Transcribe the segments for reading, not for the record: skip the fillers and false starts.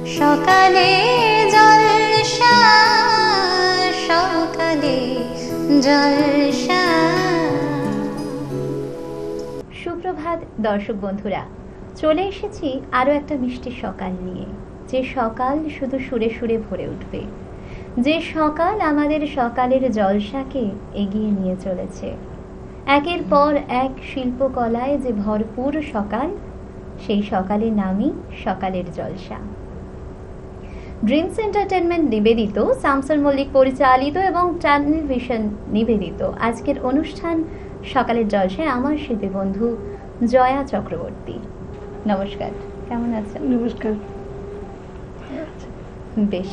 সকালে জলসা, সকালে জলসা। সুপ্রভাত দর্শক বন্ধুরা, চলে এসেছি আরও একটা মিষ্টি সকাল নিয়ে, যে সকাল শুধু সুরে সুরে ভরে উঠবে, যে সকাল আমাদের সকালের জলসাকে এগিয়ে নিয়ে চলেছে। একের পর এক শিল্পকলায় যে ভরপুর সকাল, সেই সকালের নামই সকালের জলসা। ড্রিমস এন্টারটেনমেন্ট নিবেদিত, শামসুল মল্লিক পরিচালিত এবং টানেল ভিশন নিবেদিত আজকের অনুষ্ঠান সকালের জলসায় আমার শিল্পী বন্ধু জয়া চক্রবর্তী। নমস্কার, কেমন আছেন? নমস্কার। বেশ,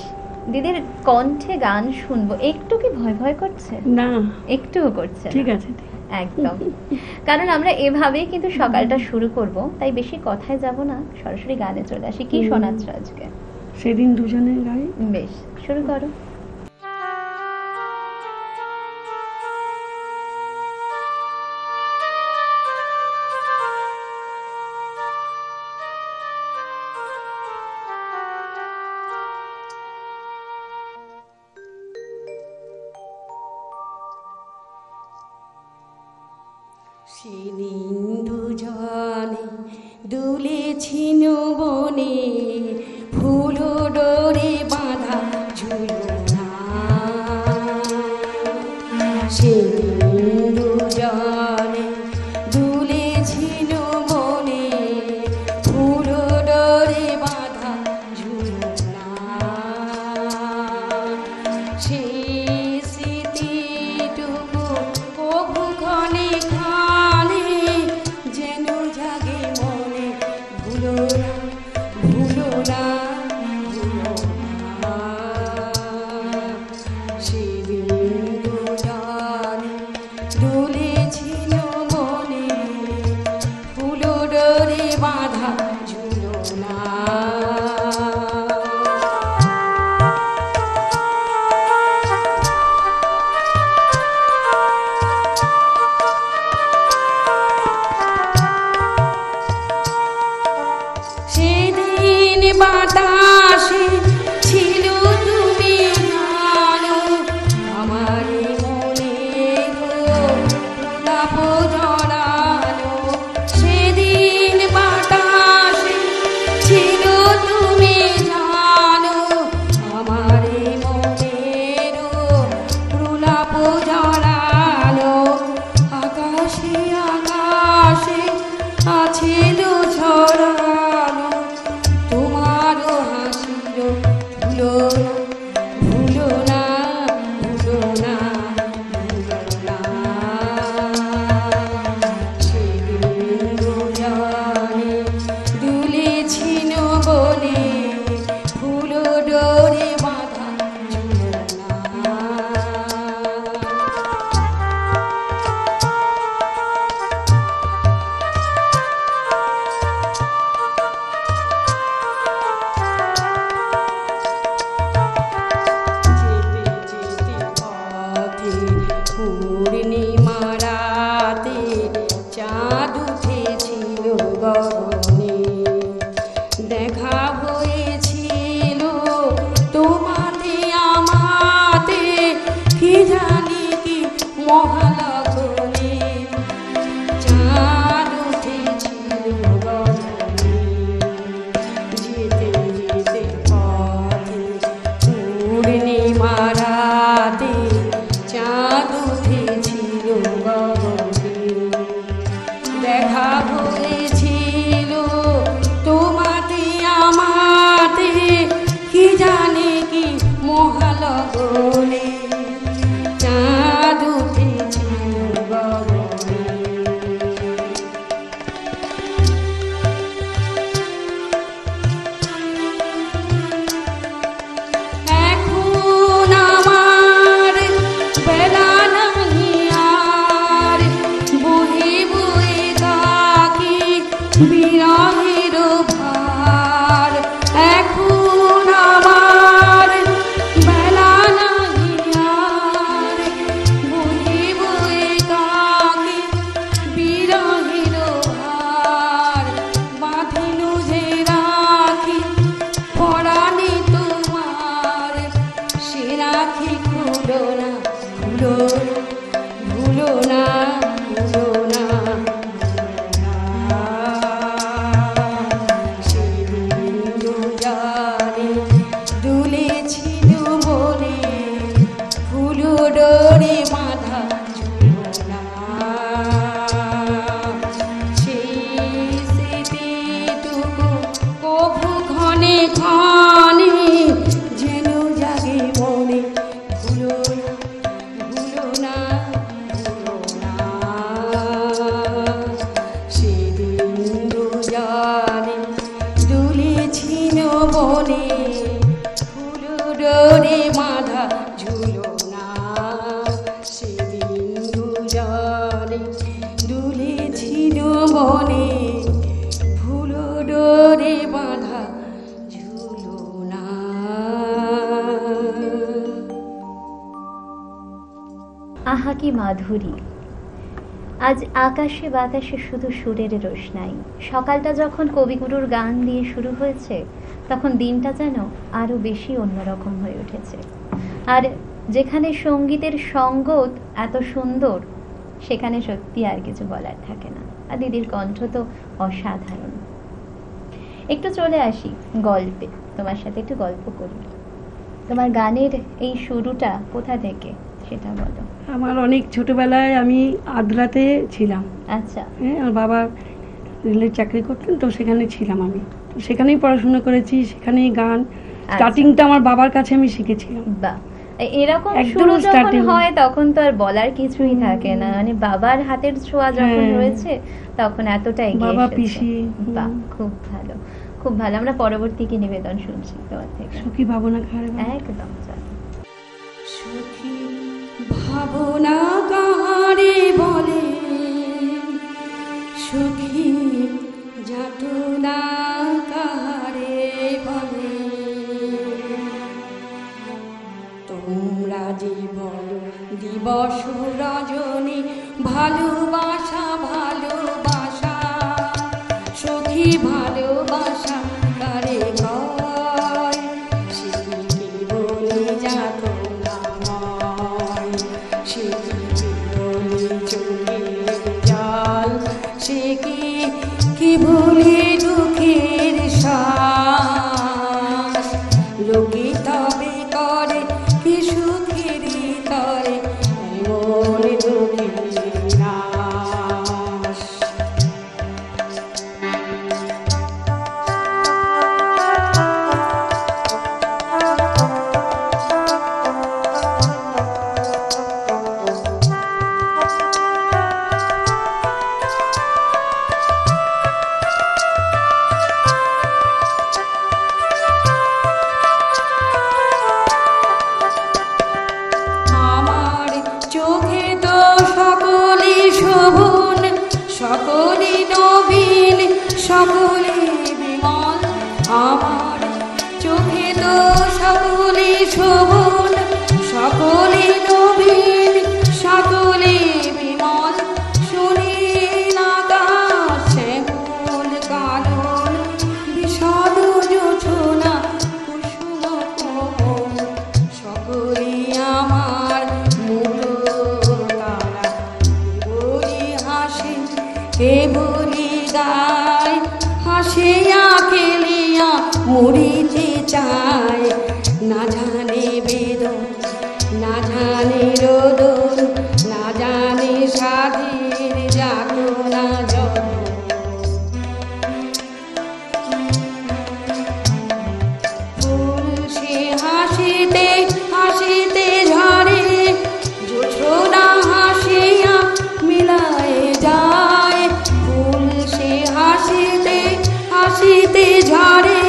দিদির কণ্ঠে গান শুনবো, একটু কি ভয় ভয় করছে? না, একটুও করছে? ঠিক আছে, একদম। কারণ আমরা এভাবেই কিন্তু সকালটা শুরু করব, তাই বেশি কথায় যাব না, সরাসরি গানে চলে আসি। কি শোনাচ্ছ আজকে? সেদিন দুজনে গাই। বেশ, শুরু করো। সেদিন দুজনে দুলেছিল বনে, ফুল ডোরে বাঁধা ঝুলনা। সেদিন দুজনে দুলেছিল বনে, ফুল ডোরে বাঁধা ঝুলনা। সে স্মৃতিটুকু কবু ক্ষণে ক্ষণে যেন জাগে মনে, ভুলো না, ভুলো না, ভুলো না। সেদিন দুজনে দুলেছিল বনে, ফুল ডোরে বাঁধা ঝুলনা। সেদিন বাতাসে ছিল তুমি জানো, আমার মনে গোলাপ জড়ানো। সেদিন বাতাসে ছিল তুমি জানো, আমার মনে গোলাপ জড়ানো। আকাশে আকাশে আছিল ছড়ানো তোমারও হাসিল, ভুলো না, ভুলো না, ভুলো না, ভুলো না। সেদিন দুজনে দুলেছিল বনে, ফুল ডোরে বাঁধা ঝুলনা। যেতে যেতে পথে পূর্ণিমা রাতে চাঁদ উঠেছিল গগনে। দেখা হয়েছিল তোমাতে আমাতে, কি জানি কি মহালগনে। চাঁদ উঠেছিল গগনে। যেতে যেতে পথে পূর্ণিমা রাতে চাঁদ উঠেছিল গগনে। দেখা হয়েছিল তোমাতে আমাতে, কি জানি কি মহালগনে। চাঁদ উঠেছিল বনে ফুল ডোরে বাঁধা ঝুলনা সেদিন দুজনে দুলেছিল বনে ফুল ডোরে বাঁধা ঝুলনা। আহা কি মাধুরী! আজ আকাশে বাতাসে শুধু সুরের রোশনাই। সকালটা যখন কবিগুরুর গান দিয়ে শুরু হয়েছে তখন দিনটা যেন আরো বেশি অন্যরকম হয়ে উঠেছে। আর যেখানে সঙ্গীতের সঙ্গত এত সুন্দর সেখানে সত্যি আর কিছু বলার থাকে না। আর দিদির কণ্ঠ তো অসাধারণ। একটু চলে আসি গল্পে, তোমার সাথে একটু গল্প করি। তোমার গানের এই শুরুটা কোথা থেকে সেটা বলো। আমার অনেক ছোটবেলায় আমি আদ্রাতে ছিলাম। আচ্ছা। হ্যাঁ, আমার বাবা রেলের চাকরি করতেন, তো সেখানে ছিলাম আমি। তো সেখানেই পড়াশোনা করেছি, সেখানেই গান স্টার্টিংটা আমার বাবার কাছে আমি শিখেছিলাম। বাহ, এরকম একদম শুরু যখন starting। হয় তখন তো আর বলার কিছুই থাকে না। মানে বাবার হাতের ছোঁয়া যখন হ্যাঁ। রয়েছে তখন এতটা এগিয়ে বাবা, এসেছে। পিসি। বাহ, খুব ভালো, খুব ভালো। আমরা পরবর্তী কি নিবেদন শুনছি তোমার থেকে? সুখী ভাবনা ঘরে একদম চলো। সুখী ভাবনা কারে বলে, সুখী যাতনা কারে বলে, তোমরা জীবন দিবস রজনী ভালোবাসা ভালোবাসা, সুখী ভালোবাসা কারে কয়, সে কি বলে যাতনা ময়, সে কি বলে চোখের জল, সে কি বলে দুঃখের শ্বাস, লোকে তবে করে কি সুখের তরে এমন দুঃখের নাশ। আমার চোখে তো সকলে শোভন, সকলে নবীন, সকলে বিমল, আমার চোখে তো সকলে শোভন, সকলে নবীন, সকলে বিমল, সুনীল আকাশ শ্যামল কানন বিষাদ জোছনা কুসুম কোমল, সকলে আমার মতো তারা বলি হাসে কে বলি গায়, হাসিয়া খেলিয়া মরিতে চায়, না জানে বেদন না জানে রোদন, না জানে সাধের যাতনা যতন। ফুল সে হাসিতে হাসিতে ঝরে, জোছনা হাসিয়া মিলায়ে যায়, ফুল সে হাসিতে হাসিতে ঝরে,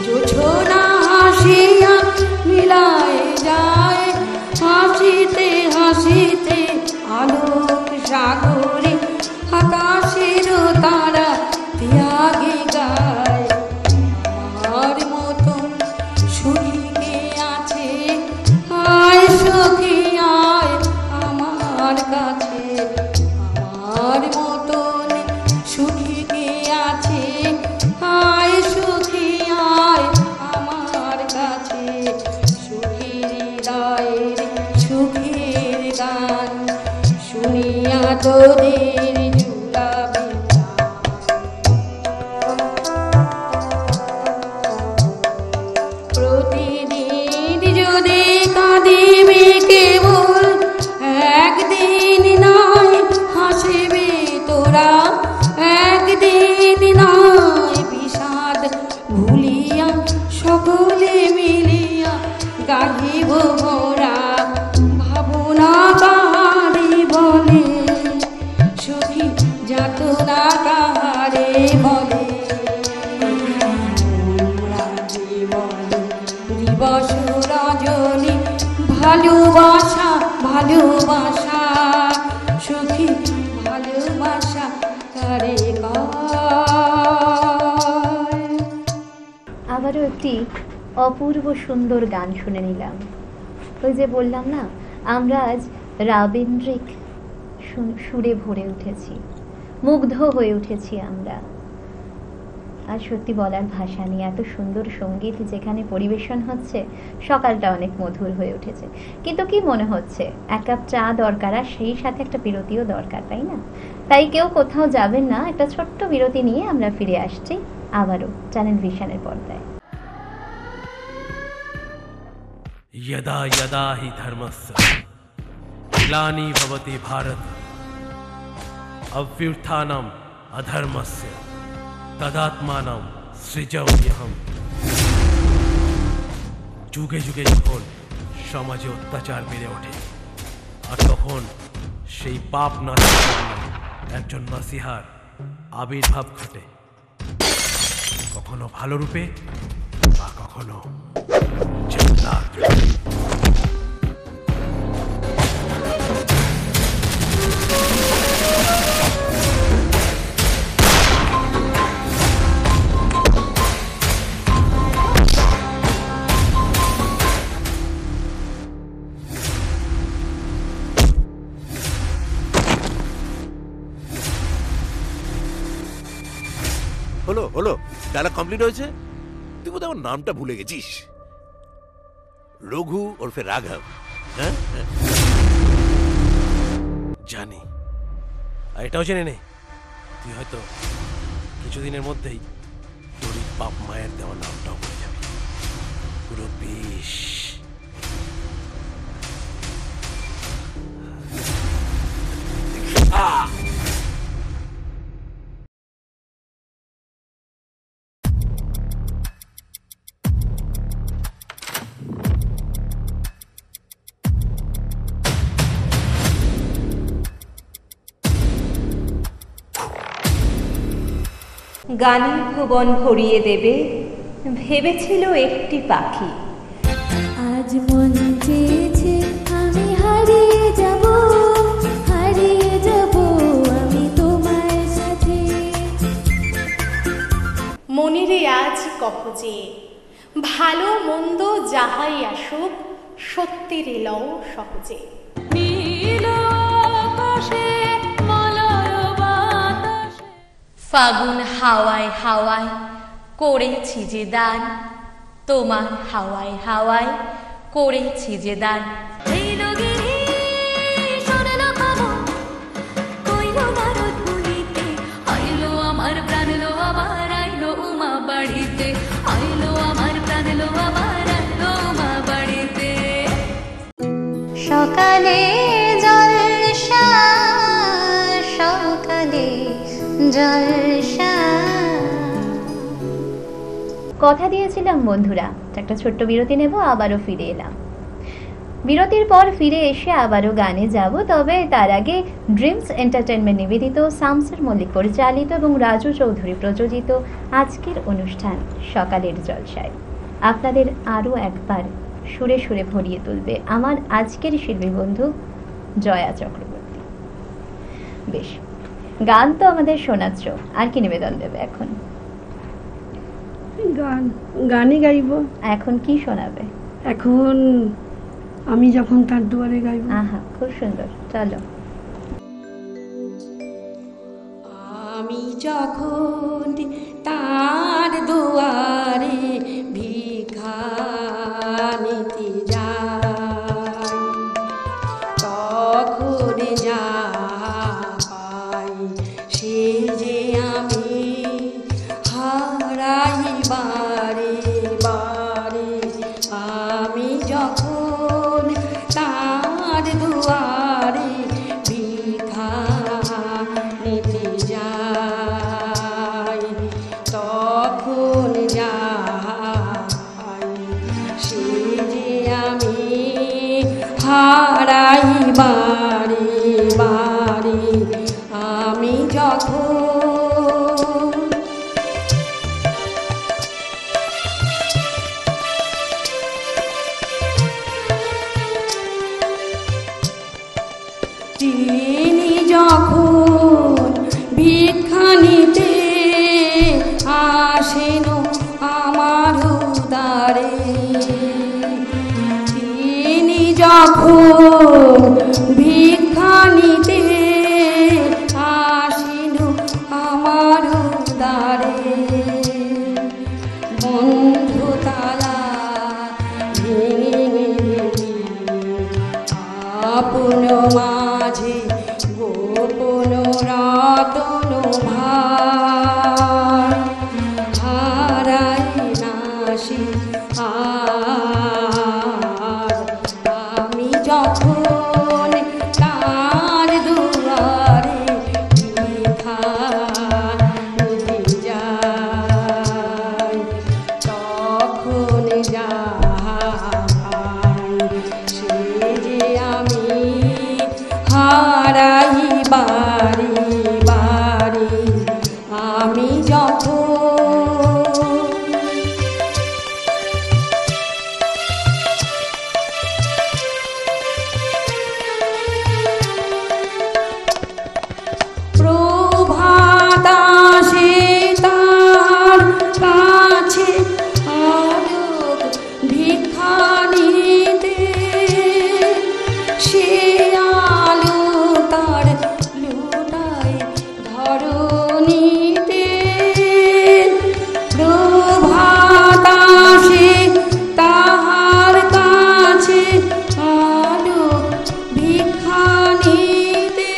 জোছনা হাসিয়া মিলায়ে যায়, হাসিতে হাসিতে আলোক সাগরে আকাশের তারা ত্যাগে গায়, আমার মতন সুখী কে আছে, আয় সখী আয় আমার কাছে, আমার মতন সুখী কে আছে, আয় সখী আয় আমার কাছে, সুখীর হৃদয়ের সুখের গান শুনিয়া তোদের জুড়াবে প্রতিদিন যদি কাঁদিবে কেবল, একদিন নয় হাসিবে তোরা, একদিন নয় বিষাদ ভুলিয়া সকলে মিলিয়া গাহিব মোরা, ভাবনা কারে বলে, সুখী বসো রজনী ভালোবাসা ভালোবাসা সখী ভালোবাসা কারে কয়। আবারও একটি অপূর্ব সুন্দর গান শুনে নিলাম। ওই যে বললাম না, আমরা আজ রাবীন্দ্রিক সুরে ভরে উঠেছি, মুগ্ধ হয়ে উঠেছি আমরা। আর সত্যি বলার ভাষা নেই, এত সুন্দর সঙ্গীত যেখানে পরিবেশন হচ্ছে, সকালটা অনেক মধুর হয়ে উঠেছে। কিন্তু কি মনে হচ্ছে, এক কাপ চা দরকার, আর সেই সাথে একটা বিরতিও দরকার, তাই না? তাই কেউ কোথাও যাবেন না, একটা ছোট্ট বিরতি নিয়ে আমরা ফিরে আসছি আবারও চ্যানেল ভিশনের পর্দায়। यदा यदा हि धर्मस्य ग्लानि भवति भारत अभ्युत्थानम् अधर्मस्य तदात्मानं सृजाम्यहम्। যুগে যুগে যখন সমাজে অত্যাচার বেড়ে ওঠে, আর তখন সেই পাপ নাশের জন্য একজন নাসিহার আবির্ভাব ঘটে, কখনো ভালো রূপে বা কখনো জল্লাদ রূপে। হলো হলো, ডায়লগ কমপ্লিট হয়েছে। তুই বোধহয় আমার নামটা ভুলে গেছিস। রঘু ওরফে রাঘব। হ্যাঁ জানি, আর এটাও জেনে নে, তুই হয়তো কিছুদিনের মধ্যেই তোর বাপ মায়ের দেওয়া নামটাও ভুলে যাবি। পুরো বিষ। গানে ভুবন ভরিয়ে দেবে ভেবেছিল একটি পাখি, আজ মন চেয়েছে আমি হারিয়ে যাব আমি তোমার সাথে। মনেরে আজ কহ যে ভালো মন্দ যাহাই আসুক, সত্যের এলও সহজে। ফাগুন হাওয়ায় হাওয়ায় করেছি যে দান, তোমার হাওয়ায় হাওয়ায় করেছি যে দান। আমার প্রাণ লো আবার আইলো উমা বাড়িতে, আইলো আমার প্রাণ লো আবার আইলো উমা বাড়িতে। সকালে জলসা সকালে জলসা। কথা দিয়েছিলাম বন্ধুরা, একটা ছোট্ট বিরতি নেব, আবারও ফিরে এলাম। বিরতির পর ফিরে এসে আবারও গানে যাব, তবে তার আগে ড্রিমস এন্টারটেনমেন্ট নিবেদিত, শামসুর মল্লিক পরিচালিত এবং রাজু চৌধুরী প্রযোজিত আজকের অনুষ্ঠান সকালের জলসায় আপনাদের আরও একবার সুরে সুরে ভরিয়ে তুলবে আমার আজকের শিল্পী বন্ধু জয়া চক্রবর্তী। বেশ, গান তো আমাদের শোনাচ্ছ, আর কি নিবেদন দেবে এখন? গানই গাইব। এখন কি শোনাবে? এখন আমি যখন তার দুয়ারে গাইব। আহা, খুব সুন্দর, চলো। আমি যখন তার দুয়ারে ভিক্ষা নিতে যাই, তখন যা পাই সে যে আমি হারাই বারে বারে। আমি যখন তার দুয়ারে ভিক্ষা নিতে যাই, তখন যাই সে যে আমি হারাই বারে বারে। আমি যখন দ্বারে তিনি যখন ভিক্ষা নিতে আসিল আমার দ্বারে বন্ধ তালা ভেঙে আপন মাঝে গোপন রতন ভার হারাই নাসি আর আমি যখন তার দুয়ারে ভিক্ষা নিতে যাই তখন যাহা পাই সে যে আমি হারাই বাড়ি বাড়ি আমি যখন প্রভাত আসে তার কাছে আলোক ভিক্ষা নিতে সে আলো তার লুটায় ধরণীতে প্রভাত আসে তাহার কাছে আলোক ভিক্ষা নিতে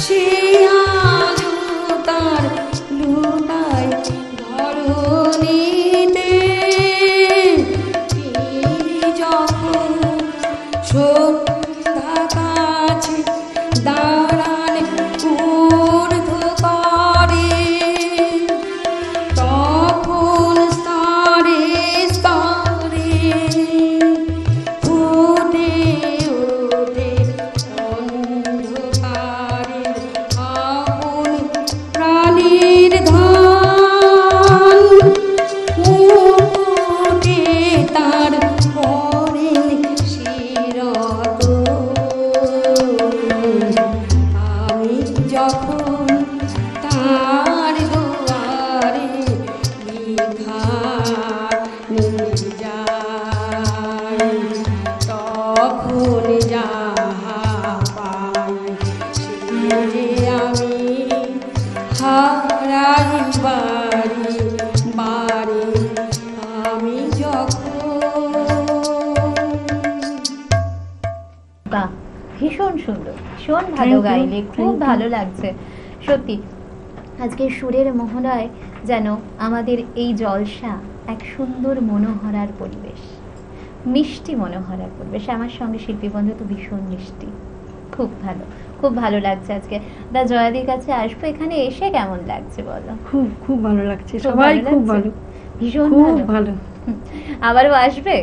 সে আলো তার লুটায় ধরণীতে তিনি যখন সন্ধ্যা কাছে দাঁড়ান ঊর্ধ্বকারে তখন স্তরে স্তরে ফুটে ওঠে অন্ধকারে আপন প্রাণীর ধন মুকুটে তার পরেন শিরত আমি যখন তার দুয়ারে ভিক্ষা নিতে যাই তখন যাহা পাই সে যে আমি হারাই বাড়ি বাড়ি আমি যখন বাহ, ভীষণ সুন্দর, ভীষণ ভালো Thank you, গাইলে, খুব thank you. ভালো লাগছে সত্যি। আজকে সুরের মোহনায় যেন আমাদের এই জলসা এক সুন্দর মনোহরার পরিবেশ, মিষ্টি মনোহরার পরিবেশ। আমার সঙ্গে শিল্পী বন্ধু তো ভীষণ মিষ্টি, খুব ভালো, খুব ভালো লাগছে আজকে। দা জয়াদির কাছে আসবো, এখানে এসে কেমন লাগছে বলো? খুব খুব ভালো লাগছে, খুব সবাই ভালো খুব লাগছে? ভালো, ভীষণ খুব ভালো। ভালো। আবারও আসবে?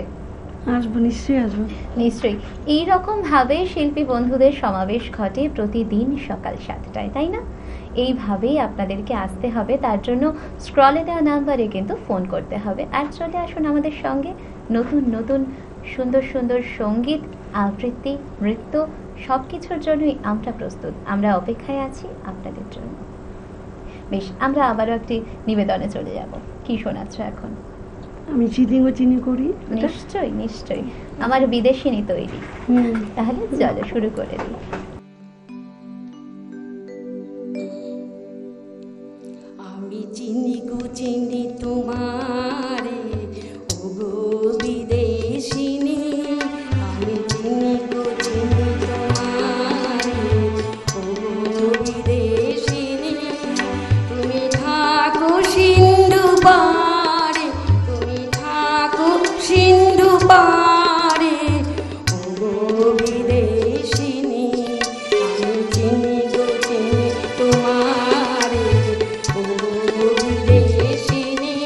আসবো, নিশ্চয়ই আসবো। নিশ্চয়ই। এইরকম ভাবে শিল্পী বন্ধুদের সমাবেশ ঘটে প্রতিদিন সকাল 7টায়, তাই না? এইভাবেই আপনাদেরকে আসতে হবে, তার জন্য স্ক্রলে দেওয়া নাম্বারে কিন্তু ফোন করতে হবে। আর চলে আসুন আমাদের সঙ্গে, নতুন নতুন সুন্দর সুন্দর সঙ্গীত, আবৃত্তি, নৃত্য সব কিছুর জন্যই আমরা প্রস্তুত, আমরা অপেক্ষায় আছি আপনাদের জন্য। বেশ, আমরা আবারও একটি নিবেদনে চলে যাব। কি শোনাচ্ছ এখন? আমি চিনি ও চিনি করি এটা। নিশ্চয়ই নিশ্চয়ই, আমার বিদেশিনী তৈরি। হুম। তাহলে চলো শুরু করে দিই। আমি চিনি গো চিনি তোমারে ওগো বিদেশিনী আমি চিনি গো চিনি তোমারে ওগো বিদেশিনী তুমি থাকো সিন্ধু পারে তুমি থাকো সিন্ধু পারে ওগো বিদেশিনী আমি চিনি গো চিনি তোমারে ওগো বিদেশিনী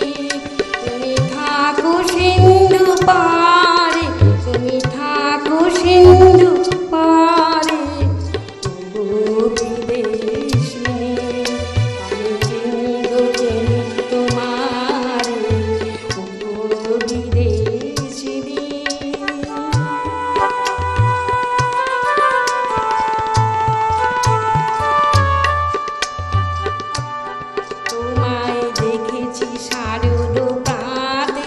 তুমি থাকো সিন্ধু পারে তুমি থাকো সিন্ধু পারে ওগো বিদেশিনী আমি চিনি গো চিনি তোমারে ওগো বিদেশিনী তোমায় দেখেছি শারদ প্রাতে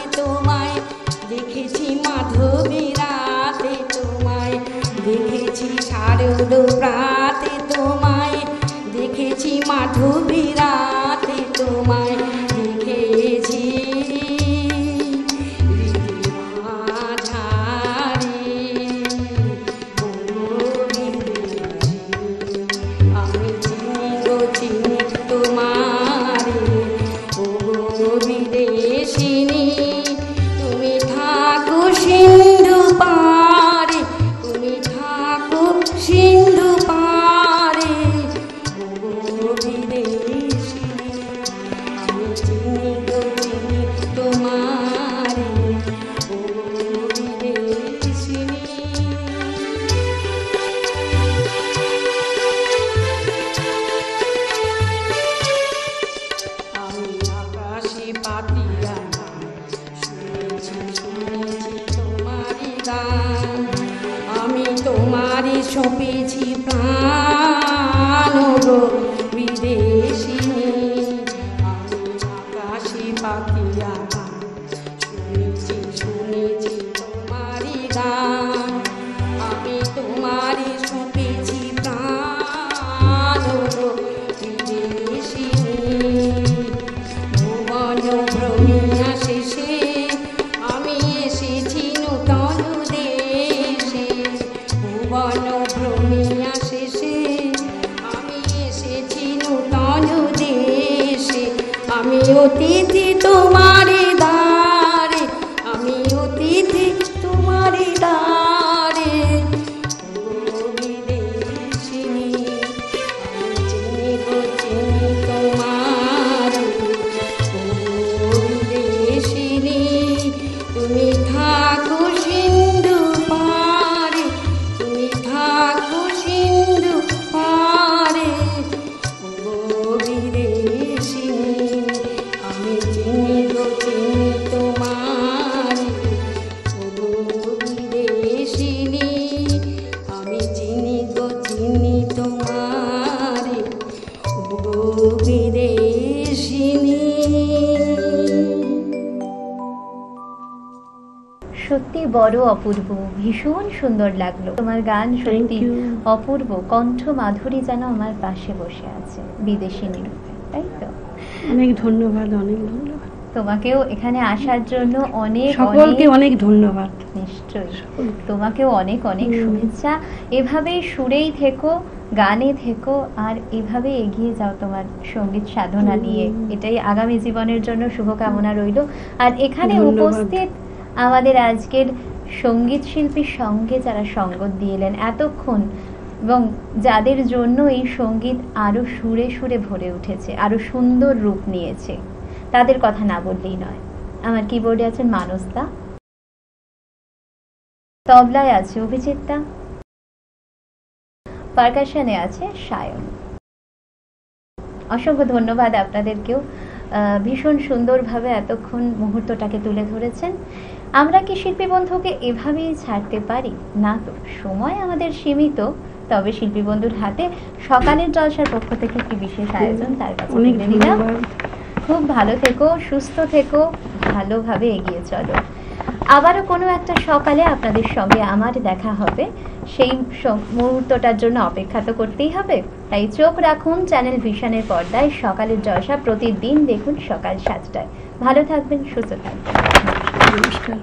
সপেছি প্রাণ গো বিদেশিনী আমি আকাশে পাখি শুনেছি শুনেছি তোমারই গান আমি তোমারই সপেছি প্রাণ গো বিদেশিনী ভুবন ভ্রমিয়া শেষে আমি এসেছি নূতন দেশে ভুবন ভ্রমিয়া শেষে আমি এসেছি নূতন দেশে আমি অতিথি তোমারে দ্বারে আমি অতিথি তোমারে দ্বারে ও বিদেশিনী আমি চিনি গো চিনি তোমারে ও বিদেশিনী তুমি থাকো সিন্ধু পারে তুমি থাকো সিন্ধু পারে ও বিদেশিনী আমি চিনি গো চিনি তোমারে ও বিদেশিনী আমি চিনি গো চিনি তোমারে ও বিদেশিনী। সত্যি বড় অপূর্ব, ভীষণ সুন্দর লাগলো তোমার গান, সত্যি you. অপূর্ব। কণ্ঠ মাধুরী যেন আমার পাশে বসে আছে বিদেশিনী রূপে, তাই তো? অনেক ধন্যবাদ, অনেক ধন্যবাদ তোমাকেও এখানে আসার জন্য অনেক সকলকে অনেক অনেক ধন্যবাদ। নিশ্চয়ই তোমাকেও অনেক অনেক শুভেচ্ছা। এভাবেই সুরেই থেকো, গানে থেকো, আর এভাবে এগিয়ে যাও তোমার সঙ্গীত সাধনা নিয়ে। এটাই আগামী জীবনের জন্য শুভকামনা রইল। আর এখানে ধন্যবাদ। উপস্থিত আমাদের আজকের সঙ্গীত শিল্পীর সঙ্গে যারা সঙ্গত দিয়েলেন এতক্ষণ, এবং যাদের জন্য এই সঙ্গীত আরো সুরে সুরে ভরে উঠেছে, আরো সুন্দর রূপ নিয়েছে, তাদের কথা না বললেই নয়। আমার কিবোর্ডে আছেন মানসদা, তবলায় আছে অভিজিৎদা, পারকাশনে আছে সায়ন। অসংখ্য ধন্যবাদ আপনাদেরকেও, ভীষণ সুন্দরভাবে এতক্ষণ মুহূর্তটাকে তুলে ধরেছেন। আমরা কি শিল্পী বন্ধুকে এভাবেই ছাড়তে পারি? না তো, সময় আমাদের সীমিত। তবে শিল্পী বন্ধুর হাতে সকালের জলসার পক্ষ থেকে একটি বিশেষ আয়োজন, তার কাছে অনেক তুলে দিলাম। ধন্যবাদ। খুব ভালো থেকো, সুস্থ থেকো, ভালোভাবে এগিয়ে চলো। আবারও কোনো একটা সকালে আপনাদের সঙ্গে আমার দেখা হবে, সেই মুহূর্তটার জন্য অপেক্ষা তো করতেই হবে। তাই চোখ রাখুন চ্যানেল ভিশনের পর্দায়। সকালের জলসা প্রতিদিন দেখুন সকাল 7টায়। ভালো থাকবেন, সুস্থ থাকবেন। নমস্কার।